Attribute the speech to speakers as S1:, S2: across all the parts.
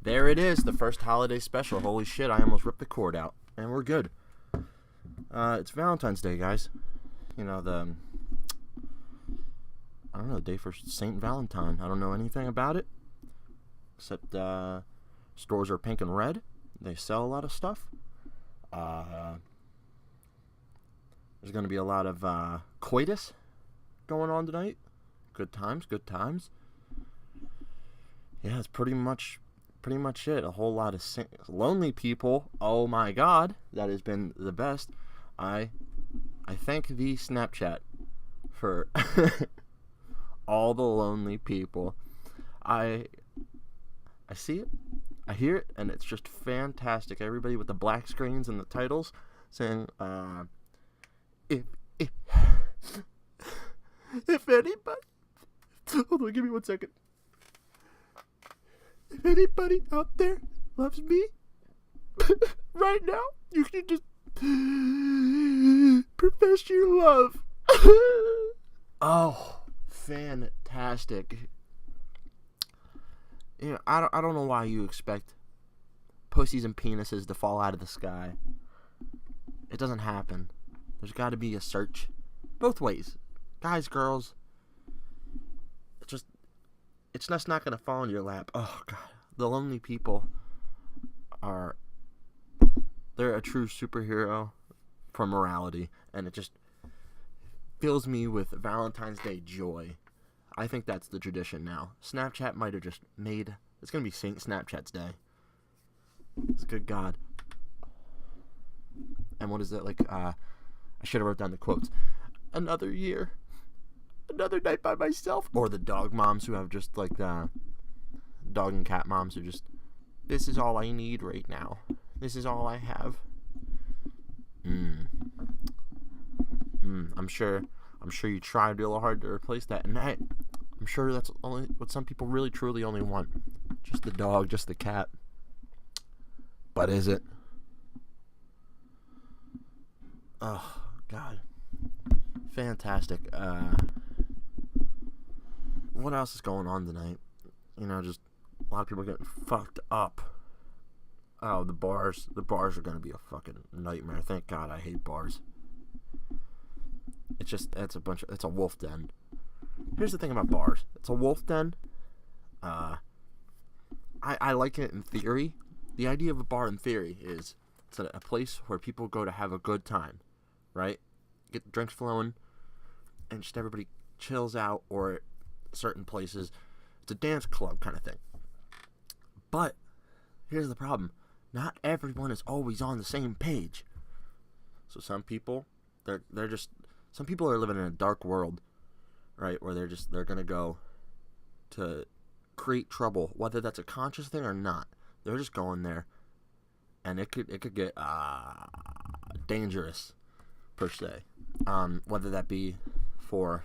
S1: There it is, the first holiday special. Holy shit, I almost ripped the cord out. And we're good. It's Valentine's Day, guys. You know, the day for Saint Valentine. I don't know anything about it. Except, stores are pink and red. They sell a lot of stuff. There's going to be a lot of, coitus going on tonight. Good times. Yeah, it's pretty much it. A whole lot of lonely people. Oh my god, that has been the best. I thank thee, Snapchat, for all the lonely people. I see it, I hear it, and it's just fantastic. Everybody with the black screens and the titles saying, if anybody, hold on, give me 1 second. If anybody out there loves me right now, you can just profess your love. Oh, fantastic. You know, I don't know why you expect pussies and penises to fall out of the sky. It doesn't happen. There's got to be a search. Both ways. Guys, girls. It's just not going to fall in your lap. Oh, God. The lonely people they're a true superhero for morality. And it just fills me with Valentine's Day joy. I think that's the tradition now. Snapchat might have just made... It's going to be Saint Snapchat's Day. It's good God. And what is it? Like, I should have wrote down the quotes. Another year. Another night by myself. Or the dog moms who have just, like, dog and cat moms who just... This is all I need right now. This is all I have. I'm sure you tried real hard to replace that. And I'm sure that's only what some people really truly only want. Just the dog, just the cat. But is it? Oh, God. Fantastic. What else is going on tonight? You know, just a lot of people getting fucked up. Oh, the bars. The bars are going to be a fucking nightmare. Thank God I hate bars. It's a wolf den. Here's the thing about bars. It's a wolf den. I like it in theory. The idea of a bar in theory is it's a place where people go to have a good time, right? Get the drinks flowing, and just everybody chills out, or certain places, it's a dance club kind of thing. But here's the problem. Not everyone is always on the same page. So some people, some people are living in a dark world, right? Where they're going to go to create trouble, whether that's a conscious thing or not. They're just going there, and it could get dangerous, per se. Whether that be for,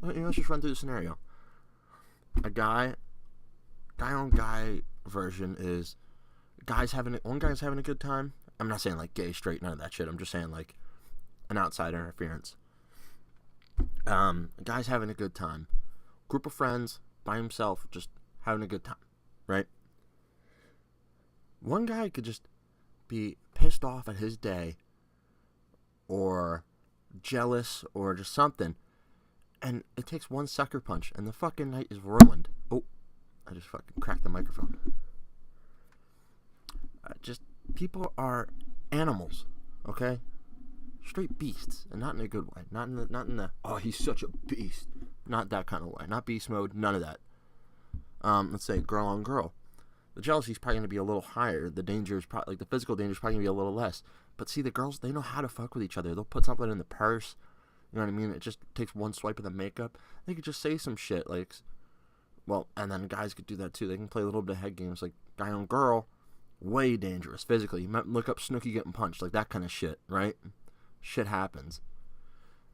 S1: let's just run through the scenario. A guy on guy version is one guy's having a good time. I'm not saying like gay, straight, none of that shit. I'm just saying like an outside interference. A guy's having a good time. Group of friends, by himself, just having a good time, right? One guy could just be pissed off at his day, or jealous, or just something, and it takes one sucker punch, and the fucking night is ruined. Oh, I just fucking cracked the microphone. People are animals, okay? Straight beasts, and not in a good way. Not in the oh, he's such a beast. Not that kind of way. Not beast mode. None of that. Let's say girl on girl. The jealousy is probably going to be a little higher. The danger is probably, like, the physical danger is probably going to be a little less. But see, the girls, they know how to fuck with each other. They'll put something in the purse. You know what I mean? It just takes one swipe of the makeup. They could just say some shit, like, well, and then guys could do that too. They can play a little bit of head games, like guy on girl, way dangerous physically. You might look up Snooki getting punched, like that kind of shit, right? Shit happens.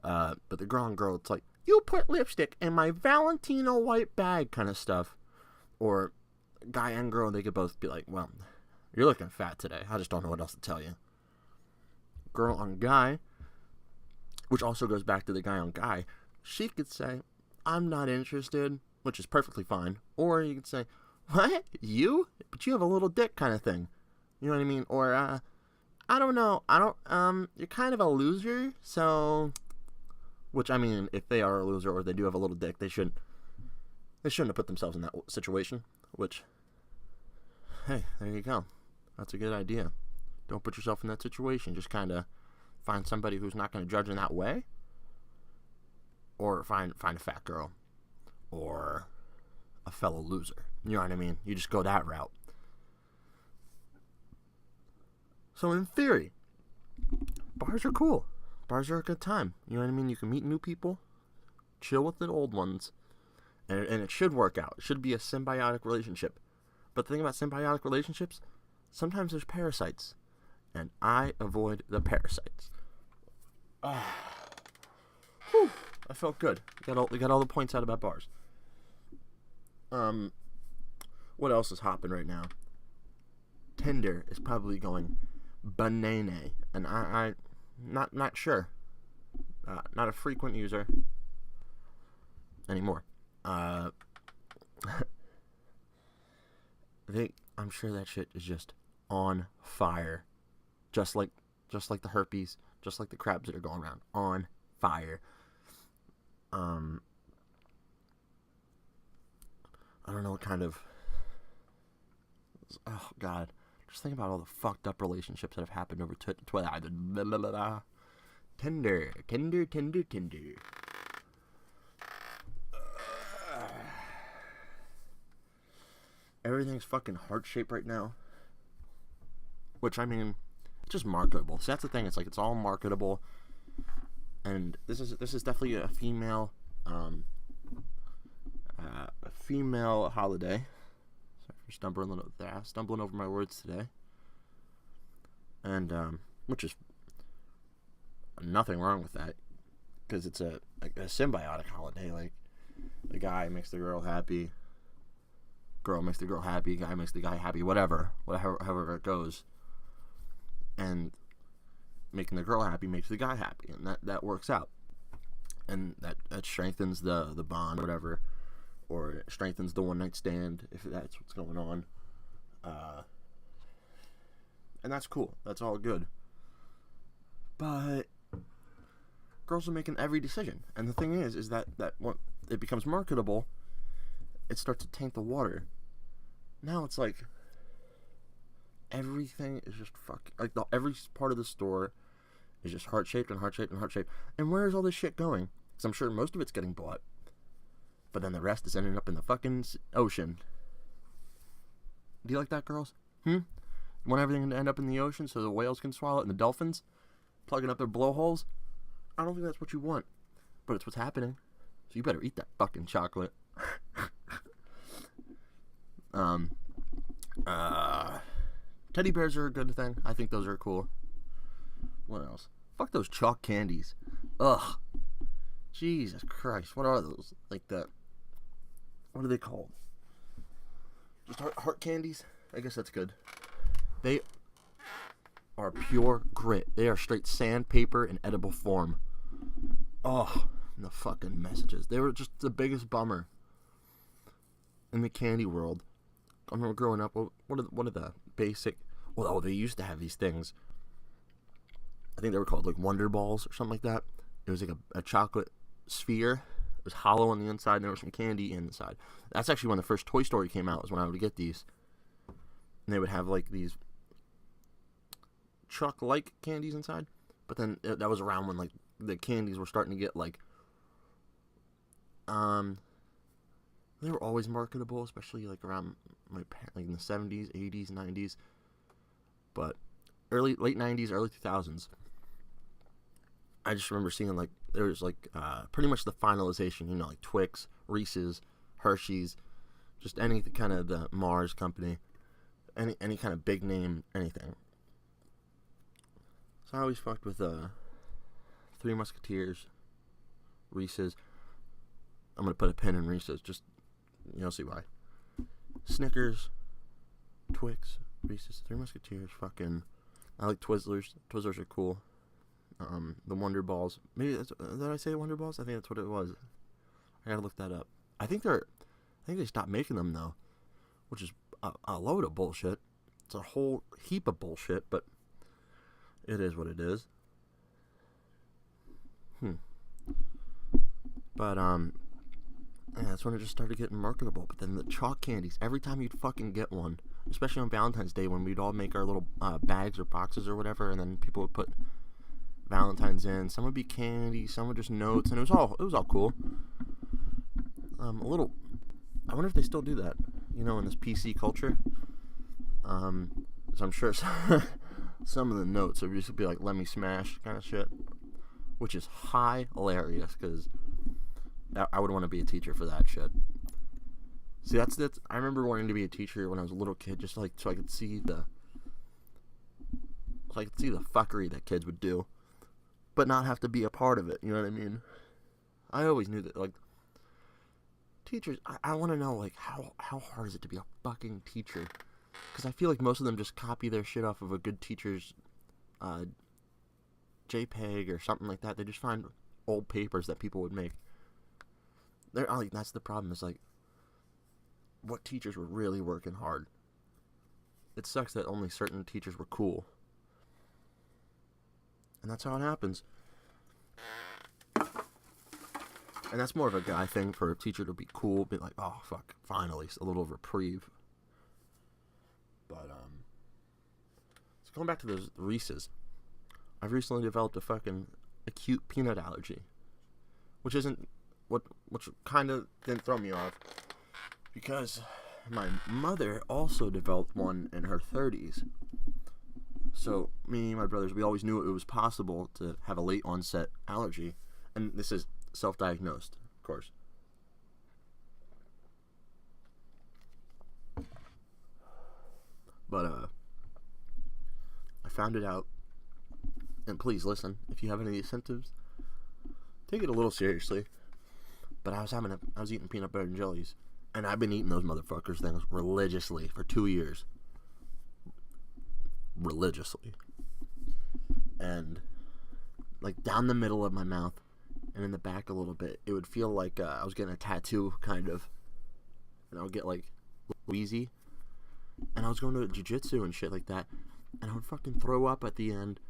S1: But the girl on girl, it's like, you put lipstick in my Valentino white bag kind of stuff. Or guy and girl, they could both be like, well, you're looking fat today. I just don't know what else to tell you. Girl on guy, which also goes back to the guy on guy, she could say, I'm not interested, which is perfectly fine. Or you could say, What? You? But you have a little dick kind of thing. You know what I mean? Or, I don't know. You're kind of a loser, so... Which, I mean, if they are a loser or they do have a little dick, they shouldn't have put themselves in that situation. Which, hey, there you go. That's a good idea. Don't put yourself in that situation. Just kind of find somebody who's not going to judge in that way. Or find a fat girl. Or a fellow loser. You know what I mean? You just go that route. So in theory, bars are cool. Bars are a good time. You know what I mean? You can meet new people, chill with the old ones, and it should work out. It should be a symbiotic relationship. But the thing about symbiotic relationships, sometimes there's parasites, and I avoid the parasites. Whew, I felt good. We got all the points out about bars. What else is hopping right now? Tinder is probably going banana, and I not sure. Not a frequent user anymore. I'm sure that shit is just on fire, just like the herpes, just like the crabs that are going around, on fire. I don't know what kind of. Oh God. Just think about all the fucked up relationships that have happened over Twitter. Tinder. Everything's fucking heart-shaped right now. Which, I mean, it's just marketable. So that's the thing. It's like, it's all marketable. And this is definitely a female holiday. Stumbling over my words today, and which is nothing wrong with that, because it's a symbiotic holiday. Like, the guy makes the girl happy, girl makes the girl happy, guy makes the guy happy, however it goes, and making the girl happy makes the guy happy, and that works out, and that strengthens the bond, whatever. Or it strengthens the one night stand if that's what's going on. And that's cool. That's all good. But girls are making every decision. And the thing is that when it becomes marketable, it starts to taint the water. Now it's like everything is just every part of the store is just heart-shaped and heart-shaped and heart-shaped. And where is all this shit going? Because I'm sure most of it's getting bought. But then the rest is ending up in the fucking ocean. Do you like that, girls? You want everything to end up in the ocean so the whales can swallow it and the dolphins plugging up their blowholes? I don't think that's what you want. But it's what's happening. So you better eat that fucking chocolate. Teddy bears are a good thing. I think those are cool. What else? Fuck those chalk candies. Ugh. Jesus Christ. What are those? Like that. What are they called? Just heart candies? I guess that's good. They are pure grit. They are straight sandpaper in edible form. Oh, the fucking messages. They were just the biggest bummer in the candy world. I remember growing up, what are the basic... Well, they used to have these things. I think they were called like Wonder Balls or something like that. It was like a chocolate sphere. It was hollow on the inside, and there was some candy inside. That's actually when the first Toy Story came out, was when I would get these. And they would have like these chalk-like candies inside. But then that was around when like the candies were starting to get like... They were always marketable, especially like around like in the 70s, 80s, 90s. But late 90s, early 2000s. I just remember seeing like there was like pretty much the finalization, you know, like Twix, Reese's, Hershey's, just any kind of the Mars company, any kind of big name, anything. So I always fucked with Three Musketeers, Reese's. I'm gonna put a pin in Reese's, just you'll see why. Snickers, Twix, Reese's, Three Musketeers, fucking. I like Twizzlers. Twizzlers are cool. The Wonder Balls. Maybe did I say Wonder Balls? I think that's what it was. I gotta look that up. I think they stopped making them though, which is a load of bullshit. It's a whole heap of bullshit, but it is what it is. But, yeah, that's when it just started getting marketable. But then the chalk candies, every time you'd fucking get one, especially on Valentine's Day when we'd all make our little bags or boxes or whatever, and then people would put Valentines in. Some would be candy, some would just notes, and it was all cool. I wonder if they still do that, in this PC culture. So I'm sure some of the notes would just be like, let me smash kind of shit, which is hilarious, because I would want to be a teacher for that shit. See, that's I remember wanting to be a teacher when I was a little kid, just like so I could see the fuckery that kids would do, but not have to be a part of it. You know what I mean? I always knew that, like, teachers. I want to know, like, how hard is it to be a fucking teacher? Because I feel like most of them just copy their shit off of a good teacher's JPEG or something like that. They just find old papers that people would make. That's the problem, is like, what teachers were really working hard. It sucks that only certain teachers were cool. And that's how it happens. And that's more of a guy thing, for a teacher to be cool, be like, oh fuck, finally, a little reprieve. But, so going back to those Reese's, I've recently developed a fucking acute peanut allergy, which kind of didn't throw me off, because my mother also developed one in her 30s. So me and my brothers, we always knew it was possible to have a late onset allergy, and this is self-diagnosed, of course. But I found it out, and please listen, if you have any of these symptoms, take it a little seriously. But I was eating peanut butter and jellies, and I've been eating those motherfuckers things religiously for 2 years. Religiously. And, like, down the middle of my mouth and in the back a little bit, it would feel like I was getting a tattoo, kind of. And I would get, like, wheezy. And I was going to jiu-jitsu and shit like that, and I would fucking throw up at the end,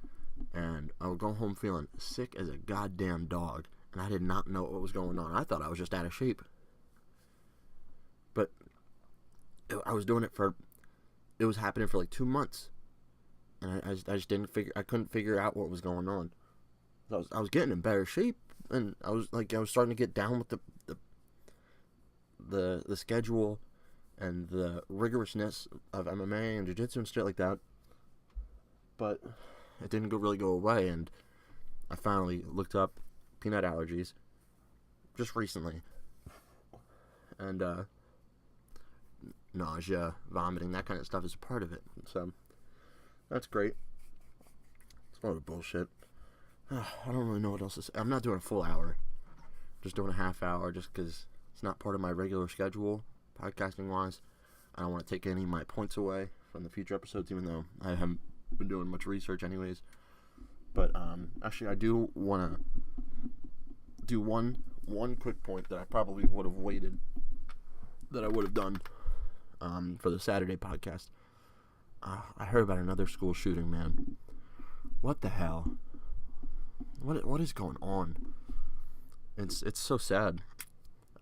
S1: and I would go home feeling sick as a goddamn dog. And I did not know what was going on. I thought I was just out of shape. But I was doing it it was happening for like 2 months. And I just I couldn't figure out what was going on. I was getting in better shape, and I was starting to get down with the schedule and the rigorousness of MMA and jiu-jitsu and shit like that. But it didn't really go away, and I finally looked up peanut allergies just recently, and nausea, vomiting, that kind of stuff is a part of it. So that's great. It's a lot of bullshit. I don't really know what else to say. I'm not doing a full hour, just doing a half hour, just because it's not part of my regular schedule, podcasting wise. I don't want to take any of my points away from the future episodes, even though I haven't been doing much research anyways. But actually, I do want to do one quick point that I probably would have waited, that I would have done for the Saturday podcast. I heard about another school shooting, man. What the hell? What is going on? It's so sad.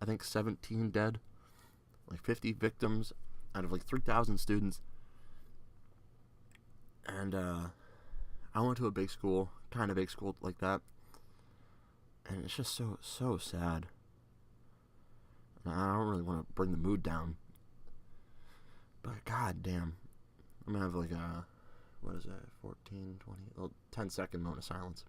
S1: I think 17 dead, like 50 victims out of like 3,000 students. And I went to a big school, kind of big school like that, and it's just so sad. And I don't really want to bring the mood down, but god damn, I'm gonna have like a, what is that, 14, 20, 10-second moment of silence.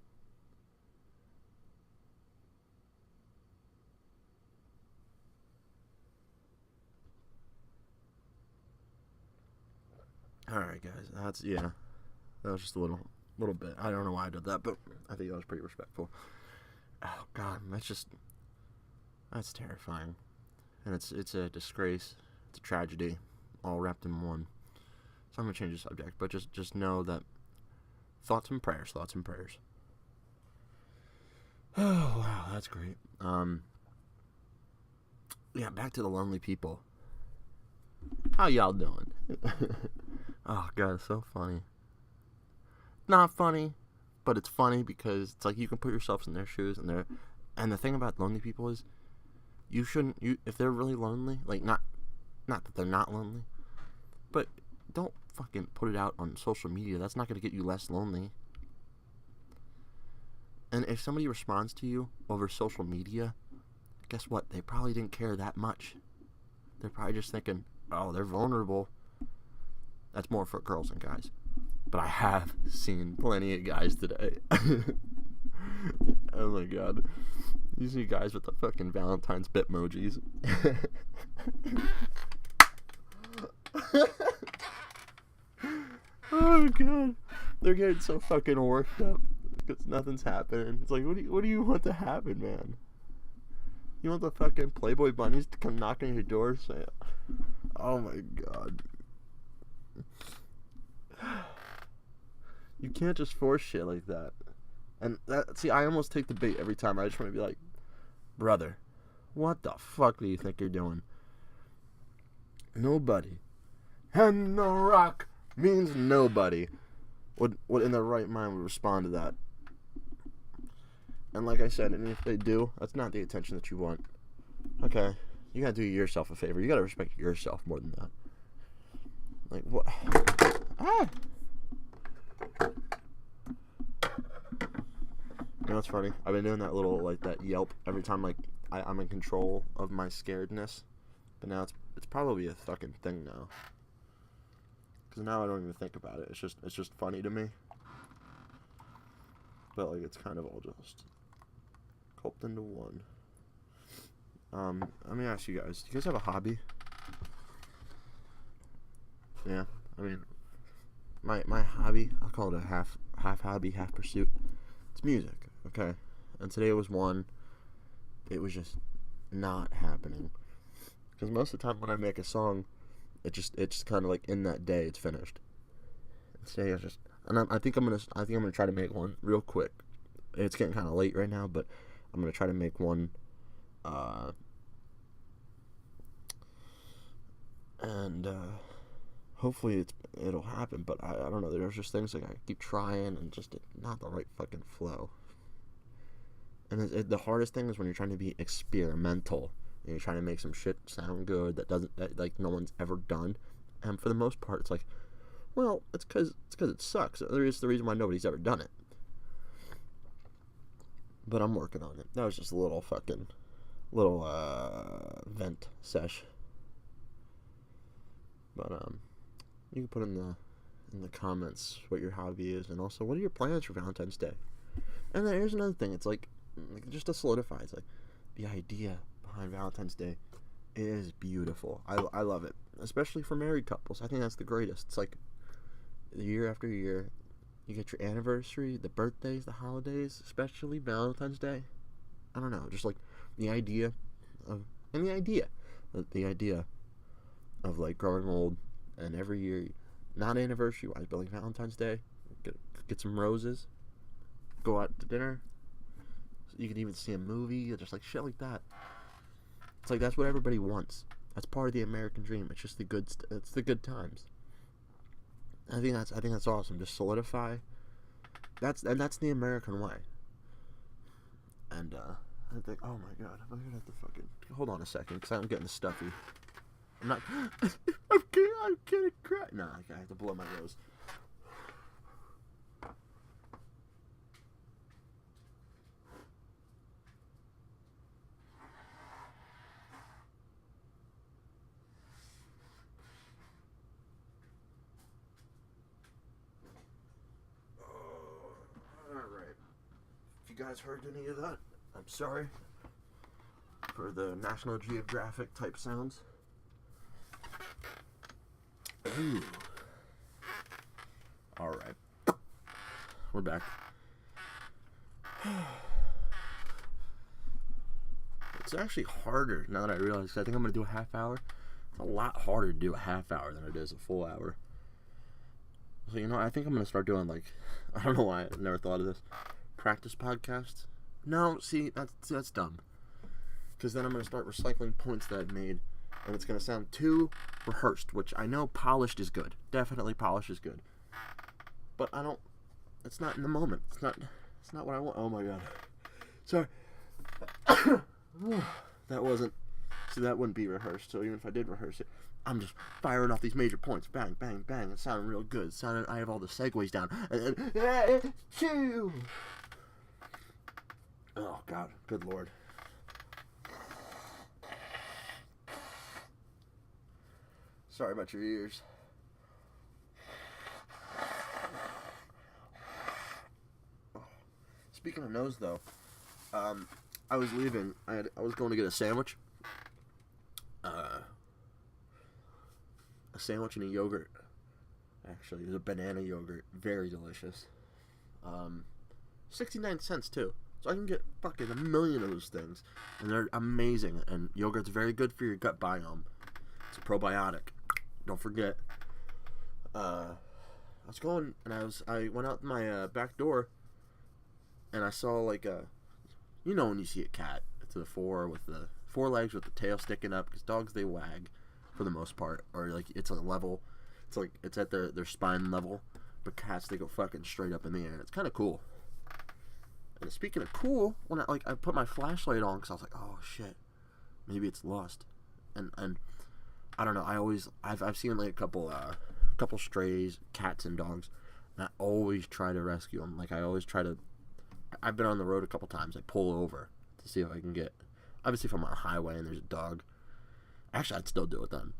S1: Alright guys, that was just a little bit. I don't know why I did that, but I think that was pretty respectful. Oh god, that's terrifying. And it's a disgrace, it's a tragedy, all wrapped in one. So I'm gonna change the subject, but just know that thoughts and prayers. Oh wow, that's great. Yeah, back to the lonely people. How y'all doing? Oh, God, it's so funny. Not funny, but it's funny because it's like you can put yourself in their shoes, and the thing about lonely people is if they're really lonely, like, not that they're not lonely, but don't fucking put it out on social media. That's not going to get you less lonely. And if somebody responds to you over social media, guess what? They probably didn't care that much. They're probably just thinking, oh, they're vulnerable. That's more for girls and guys. But I have seen plenty of guys today. Oh my God. You see guys with the fucking Valentine's bitmojis. Oh God. They're getting so fucking worked up because nothing's happening. It's like, what do you want to happen, man? You want the fucking Playboy bunnies to come knocking on your door and say, oh my God. You can't just force shit like that. And I almost take the bait every time. I just want to be like, brother, what the fuck do you think you're doing? Nobody. And the rock means nobody would in their right mind would respond to that. And like I said, and if they do, that's not the attention that you want. Okay, you gotta do yourself a favor. You gotta respect yourself more than that. Like, what? Ah! You know what's funny? I've been doing that little, like, that yelp every time, like, I'm in control of my scaredness. But now it's probably a fucking thing now. Because now I don't even think about it. It's just funny to me. But, like, it's kind of all just coped into one. Let me ask you guys. Do you guys have a hobby? Yeah. I mean, my hobby, I'll call it a half hobby, half pursuit. It's music, okay? And today was one. It was just not happening. Because most of the time when I make a song, it's just kind of like in that day it's finished. And today I was just, and I think I'm gonna try to make one real quick. It's getting kind of late right now, but I'm gonna try to make one. And hopefully it'll happen, but I don't know. There's just things like I keep trying and just not the right fucking flow. And the hardest thing is when you're trying to be experimental and you're trying to make some shit sound good that like no one's ever done. And for the most part, it's like, well, it's because it sucks. There is the reason why nobody's ever done it. But I'm working on it. That was just a little vent sesh. But you can put in the comments what your hobby is, and also what are your plans for Valentine's Day. And then here's another thing. It's like just to solidify. It's like the idea behind Valentine's Day is beautiful. I love it, especially for married couples. I think that's the greatest. It's like year after year, you get your anniversary, the birthdays, the holidays, especially Valentine's Day. I don't know, just like the idea of like growing old, and every year, not anniversary wise, but like Valentine's Day, get some roses, go out to dinner. You can even see a movie, just like shit like that. It's like that's what everybody wants. That's part of the American dream. It's just it's the good times. I think that's awesome. Just solidify. That's the American way. And I think, oh my God, I'm gonna have to fucking hold on a second because I'm getting stuffy. I'm not. I'm gonna cry. No, I have to blow my nose. Alright. If you guys heard any of that, I'm sorry for the National Geographic type sounds. Ooh. Alright. We're back. It's actually harder now that I realize, 'cause I think I'm going to do a half hour. It's a lot harder to do a half hour than it is a full hour. So, I think I'm going to start doing, like, I don't know why I never thought of this. Practice podcasts. No, see, that's dumb. Because then I'm going to start recycling points that I've made and it's going to sound too rehearsed, which I know polished is good. Definitely polished is good. But I don't, it's not in the moment. It's not what I want. Oh my god. Sorry. That wasn't, see, that wouldn't be rehearsed, so even if I did rehearse it, I'm just firing off these major points. Bang, bang, bang. It sounded real good. I have all the segues down. Oh god, good lord. Sorry about your ears. Speaking of nose, though, I was leaving. I was going to get a sandwich. A sandwich and a yogurt. Actually, it was a banana yogurt. Very delicious. 69 cents, too. So I can get fucking a million of those things. And they're amazing. And yogurt's very good for your gut biome. It's a probiotic. Don't forget. I was going, and I went out my back door, and I saw like a, you know when you see a cat to the fore with the forelegs with the tail sticking up, because dogs, they wag for the most part, or like it's a level, it's like it's at their spine level, but cats, they go fucking straight up in the air. It's kind of cool. And speaking of cool, when I put my flashlight on, because I was like, oh shit, maybe it's lost, and I don't know. I've seen like a couple strays, cats and dogs, and I always try to rescue them. Like I've been on the road a couple times. I pull over to see if I can get. Obviously, if I'm on a highway and there's a dog, actually I'd still do it then,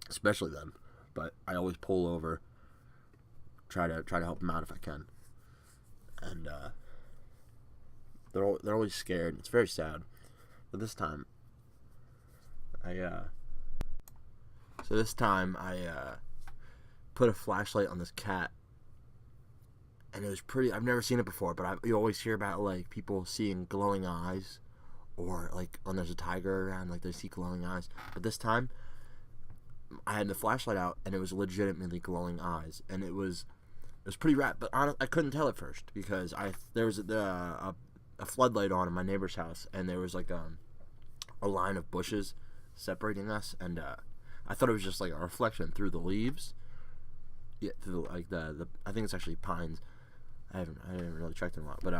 S1: especially then. But I always pull over, try to help them out if I can, and they're always scared. It's very sad. But this time, I put a flashlight on this cat, and it was pretty. I've never seen it before, but you always hear about like people seeing glowing eyes, or like when there's a tiger around, like they see glowing eyes. But this time, I had the flashlight out, and it was legitimately glowing eyes, and it was pretty rad. But I couldn't tell at first because there was a floodlight on in my neighbor's house, and there was like a line of bushes separating us, and I thought it was just like a reflection through the leaves. Yeah, through like the I think it's actually pines. I haven't really checked in a lot, but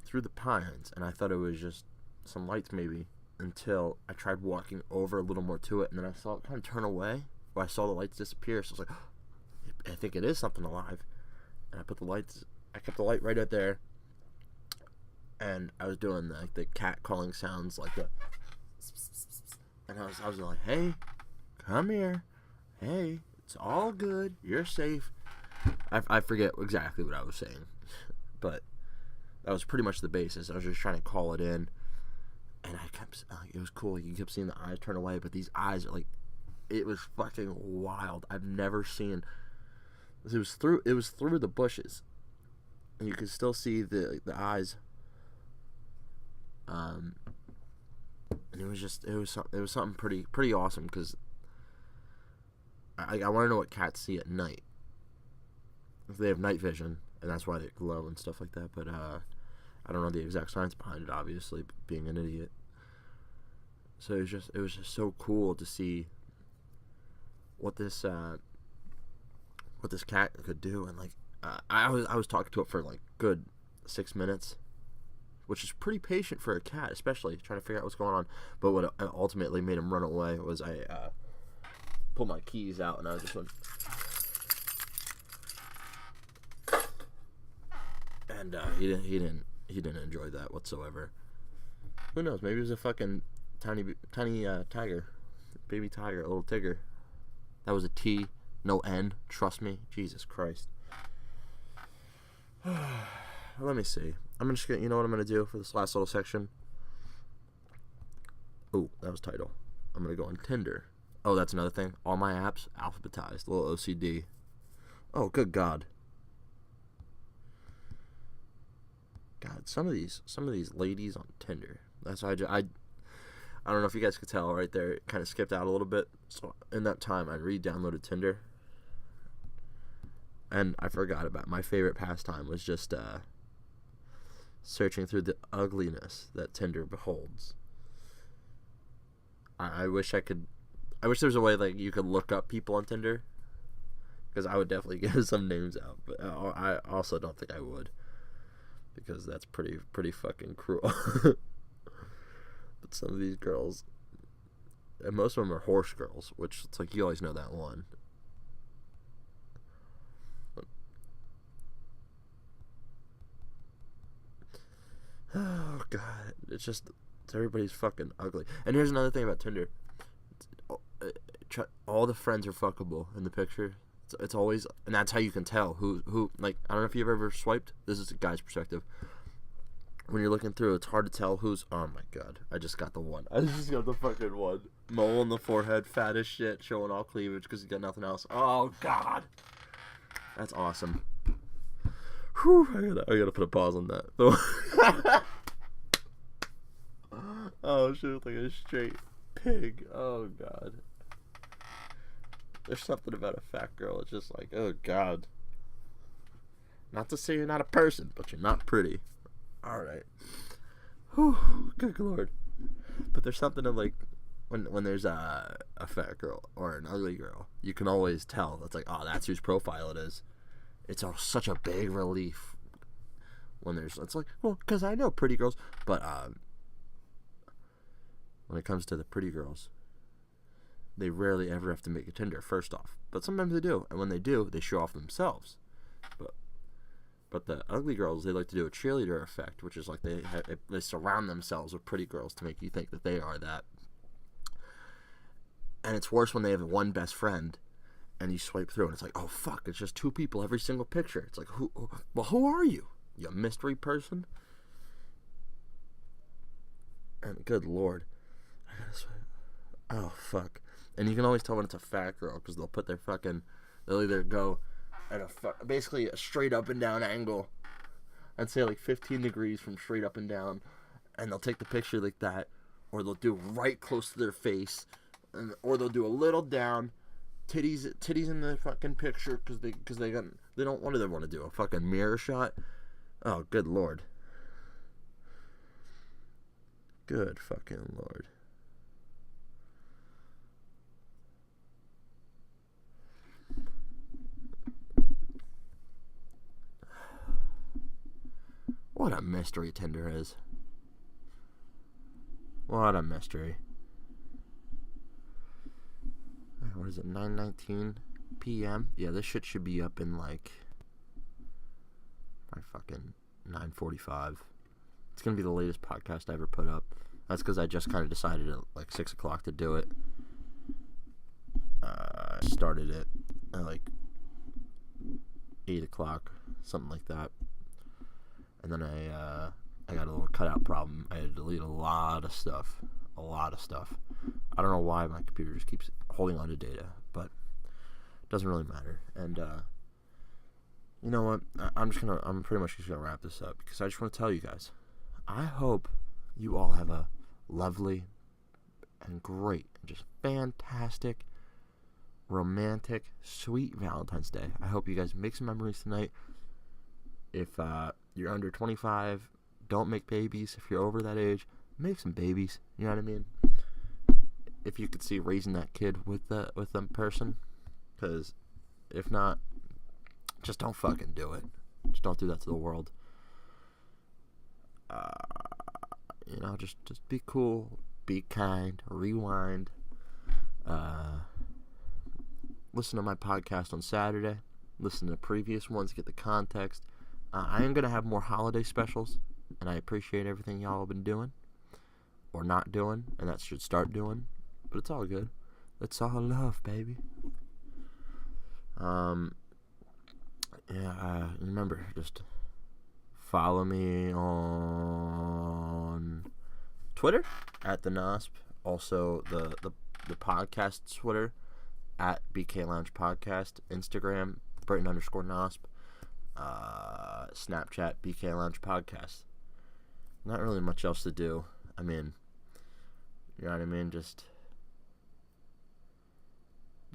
S1: through the pines, and I thought it was just some lights maybe, until I tried walking over a little more to it, and then I saw it kind of turn away, or I saw the lights disappear. So I was like, oh, I think it is something alive, and I kept the light right out there, and I was doing like the cat calling sounds, like the. And I was like, hey, come here. Hey, it's all good. You're safe. I forget exactly what I was saying, but that was pretty much the basis. I was just trying to call it in, and it was cool. You kept seeing the eyes turn away, but these eyes are like, it was fucking wild. I've never seen. It was through the bushes, and you could still see the eyes. And it was something pretty awesome, because I want to know what cats see at night, if they have night vision, and that's why they glow and stuff like that. But I don't know the exact science behind it, obviously, being an idiot. So it was just so cool to see what this cat could do, and like I was talking to it for like good 6 minutes, which is pretty patient for a cat, especially trying to figure out what's going on. But what ultimately made him run away was I pulled my keys out, and I just went, and he didn't enjoy that whatsoever. Who knows? Maybe it was a fucking tiny tiger, baby tiger, a little tigger. That was a T, no N. Trust me, Jesus Christ. Let me see. I'm just gonna, you know what I'm gonna do for this last little section? Oh, that was title. I'm gonna go on Tinder. Oh, that's another thing. All my apps alphabetized. A little OCD. Oh, good God. God, some of these ladies on Tinder. That's why I don't know if you guys could tell right there. It kind of skipped out a little bit. So in that time, I re-downloaded Tinder, and I forgot about my favorite pastime was just searching through the ugliness that Tinder beholds. I wish I could. I wish there was a way like you could look up people on Tinder, because I would definitely give some names out, but I also don't think I would, because that's pretty fucking cruel. But some of these girls, and most of them are horse girls, which it's like you always know that one. Oh god, it's just everybody's fucking ugly. And here's another thing about Tinder: all the friends are fuckable in the picture. It's always, and that's how you can tell who. Like, I don't know if you've ever swiped. This is a guy's perspective. When you're looking through, it's hard to tell who's. Oh my god, I just got the one. I just got the fucking one. Mole on the forehead, fat as shit, showing all cleavage because he's got nothing else. Oh god, that's awesome. Whew, I gotta put a pause on that. Oh shit, like a straight pig. Oh god. There's something about a fat girl. It's just like, oh god. Not to say you're not a person, but you're not pretty. Alright. Whew, good lord. But there's something of like, when there's a fat girl or an ugly girl, you can always tell. It's like, oh, that's whose profile it is. It's such a big relief when it's like, well, because I know pretty girls, but when it comes to the pretty girls, they rarely ever have to make a Tinder, first off. But sometimes they do. And when they do, they show off themselves. But the ugly girls, they like to do a cheerleader effect, which is like they surround themselves with pretty girls to make you think that they are that. And it's worse when they have one best friend and you swipe through and it's like, oh fuck, it's just two people every single picture. It's like, who are you? You mystery person? And good lord. I gotta swipe. Oh fuck. And you can always tell when it's a fat girl because they'll either go at basically a straight up and down angle. I'd say like 15 degrees from straight up and down. And they'll take the picture like that. Or they'll do right close to their face. Or they'll do a little down. Titties in the fucking picture because they don't want to do a fucking mirror shot. Oh, good lord. Good fucking lord. What a mystery Tinder is. What a mystery. What is it, 9:19 p.m.? Yeah, this shit should be up in like by fucking 9:45. It's gonna be the latest podcast I ever put up. That's because I just kind of decided at like 6 o'clock to do it. I started it at like 8 o'clock, something like that. And then I got a little cutout problem. I had to delete a lot of stuff. I don't know why my computer just keeps holding on to data, but it doesn't really matter. And you know what? I'm pretty much just gonna wrap this up because I just want to tell you guys, I hope you all have a lovely and great and just fantastic, romantic, sweet Valentine's Day. I hope you guys make some memories tonight. If you're under 25, don't make babies. If you're over that age, make some babies. You know what I mean? If you could see raising that kid with them person, because if not, just don't fucking do it. Just don't do that to the world. Just be cool, be kind, rewind. Listen to my podcast on Saturday. Listen to the previous ones, get the context. I am going to have more holiday specials, and I appreciate everything y'all have been doing, or not doing, and that should start doing, but it's all good. It's all love, baby. Remember, just follow me on Twitter, at the NOSP, also the podcast Twitter, at BK Lounge Podcast, Instagram, Brighton_NOSP, Snapchat, BK Lounge Podcast. Not really much else to do. I mean, you know what I mean? Just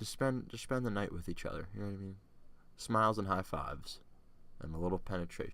S1: spend the night with each other. You know what I mean? Smiles and high fives, and a little penetration.